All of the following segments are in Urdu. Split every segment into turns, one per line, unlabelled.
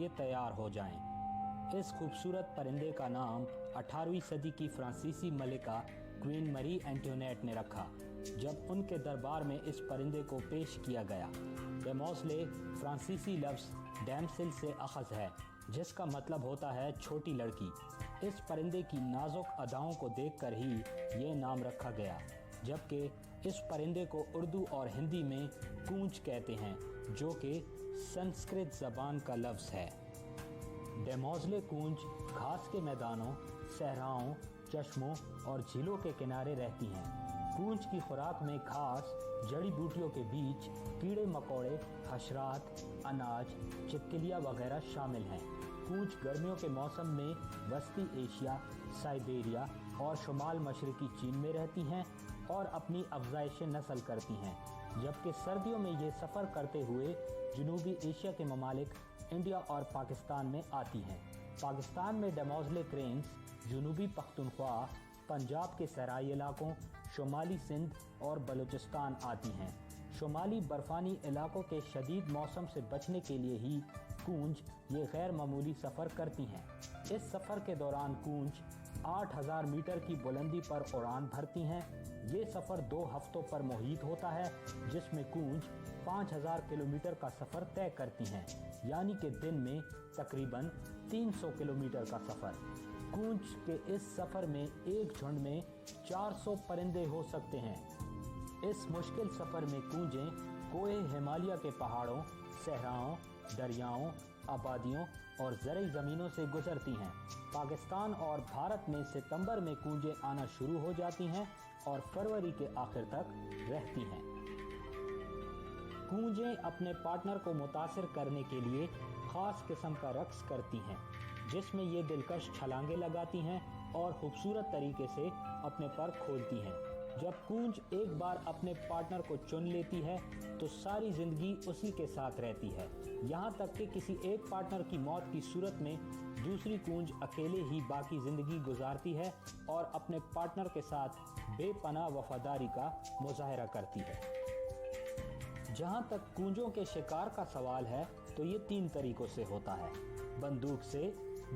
یہ تیار ہو جائیں۔ اس خوبصورت پرندے کا نام 18ویں صدی کی فرانسیسی ملکہ کوئین مری اینٹونیٹ نے رکھا جب ان کے دربار میں اس پرندے کو پیش کیا گیا۔ ڈیموزلے فرانسیسی لفظ ڈیمسل سے اخذ ہے جس کا مطلب ہوتا ہے چھوٹی لڑکی۔ اس پرندے کی نازک اداؤں کو دیکھ کر ہی یہ نام رکھا گیا، جبکہ اس پرندے کو اردو اور ہندی میں کونچ کہتے ہیں جو کہ سنسکرت زبان کا لفظ ہے۔ ڈیموزلے کونچ گھاس کے میدانوں، صحراؤں، چشموں اور جھیلوں کے کنارے رہتی ہیں۔ کونچ کی خوراک میں گھاس، جڑی بوٹیوں کے بیج، کیڑے مکوڑے، حشرات، اناج، چپکلیاں وغیرہ شامل ہیں۔ کونچ گرمیوں کے موسم میں وسطی ایشیا، سائبیریا اور شمال مشرقی چین میں رہتی ہیں اور اپنی افزائش نسل کرتی ہیں، جبکہ سردیوں میں یہ سفر کرتے ہوئے جنوبی ایشیا کے ممالک انڈیا اور پاکستان میں آتی ہیں۔ پاکستان میں ڈیموزلے کرینز جنوبی پختونخوا، پنجاب کے صحرائی علاقوں، شمالی سندھ اور بلوچستان آتی ہیں۔ شمالی برفانی علاقوں کے شدید موسم سے بچنے کے لیے ہی کونچ یہ غیر معمولی سفر کرتی ہیں۔ اس سفر کے دوران کونچ 8000 میٹر کی بلندی پر اڑان بھرتی ہیں۔ یہ سفر 2 ہفتوں پر محیط ہوتا ہے جس میں کونچ 5000 کلومیٹر کا سفر طے کرتی ہیں، یعنی کہ دن میں تقریباً 300 کلومیٹر کا سفر۔ کونچ کے اس سفر میں ایک جھنڈ میں 400 پرندے ہو سکتے ہیں۔ اس مشکل سفر میں کونجیں کوہ ہمالیہ کے پہاڑوں، صحراؤں، دریاؤں، آبادیوں اور زرعی زمینوں سے گزرتی ہیں۔ پاکستان اور بھارت میں ستمبر میں کونجیں آنا شروع ہو جاتی ہیں اور فروری کے آخر تک رہتی ہیں۔ کونجیں اپنے پارٹنر کو متاثر کرنے کے لیے خاص قسم کا رقص کرتی ہیں جس میں یہ دلکش چھلانگیں لگاتی ہیں اور خوبصورت طریقے سے اپنے پر کھولتی ہیں۔ جب کونج ایک بار اپنے پارٹنر کو چن لیتی ہے تو ساری زندگی اسی کے ساتھ رہتی ہے، یہاں تک کہ کسی ایک پارٹنر کی موت کی صورت میں دوسری کونج اکیلے ہی باقی زندگی گزارتی ہے اور اپنے پارٹنر کے ساتھ بے پناہ وفاداری کا مظاہرہ کرتی ہے۔ جہاں تک کونجوں کے شکار کا سوال ہے تو یہ 3 طریقوں سے ہوتا ہے: بندوق سے،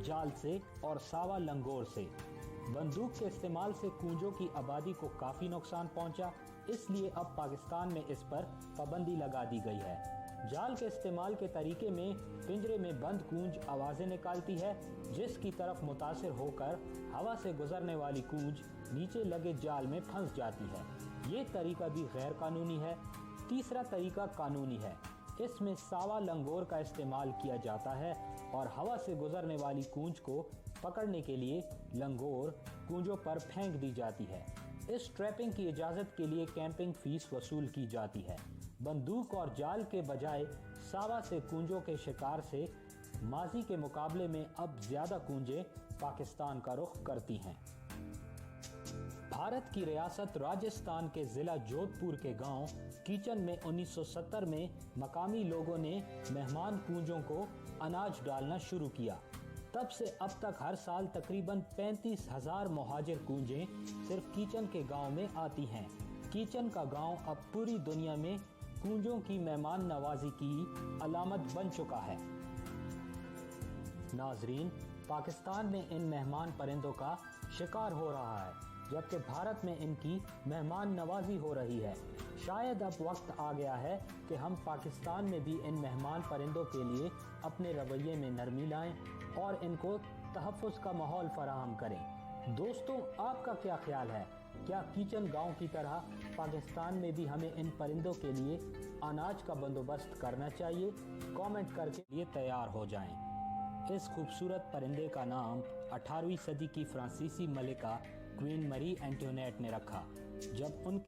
جال سے اور ساوا لنگور سے۔ بندوق کے استعمال سے کونجوں کی آبادی کو کافی نقصان پہنچا، اس لیے اب پاکستان میں اس پر پابندی لگا دی گئی ہے۔ جال کے استعمال کے طریقے میں پنجرے میں بند کونج آوازیں نکالتی ہے جس کی طرف متاثر ہو کر ہوا سے گزرنے والی کونج نیچے لگے جال میں پھنس جاتی ہے۔ یہ طریقہ بھی غیر قانونی ہے۔ تیسرا طریقہ قانونی ہے، اس میں ساوا لنگور کا استعمال کیا جاتا ہے اور ہوا سے گزرنے والی کونج کو پکڑنے کے لیے لنگور کونجوں پر پھینک دی جاتی ہے۔ اس ٹریپنگ کی اجازت کے لیے کیمپنگ فیس وصول کی جاتی ہے۔ بندوق اور جال کے بجائے ساوا سے کونجوں کے شکار سے ماضی کے مقابلے میں اب زیادہ کونجیں پاکستان کا رخ کرتی ہیں۔ بھارت کی ریاست راجستھان کے ضلع جودھ پور کے گاؤں کیچن میں 1970 میں مقامی لوگوں نے مہمان کونجوں کو اناج ڈالنا شروع کیا۔ تب سے اب تک ہر سال تقریباً 35,000 مہاجر کونجیں صرف کیچن کے گاؤں میں آتی ہیں۔ کیچن کا گاؤں اب پوری دنیا میں کونجوں کی مہمان نوازی کی علامت بن چکا ہے۔ ناظرین، پاکستان میں ان مہمان پرندوں کا شکار ہو رہا ہے جبکہ بھارت میں ان کی مہمان نوازی ہو رہی ہے۔ شاید اب وقت آ گیا ہے کہ ہم پاکستان میں بھی ان مہمان پرندوں کے لیے اپنے رویے میں نرمی لائیں اور ان کو تحفظ کا ماحول فراہم کریں۔ دوستوں، آپ کا کیا خیال ہے؟ کیا کیچن گاؤں کی طرح پاکستان میں بھی ہمیں ان پرندوں کے لیے اناج کا بندوبست کرنا چاہیے؟ کامنٹ کر کے لیے تیار ہو جائیں۔ اس خوبصورت پرندے کا نام 18ویں صدی کی فرانسیسی ملکہ کوئین مری اینٹونیٹ نے رکھا جب ان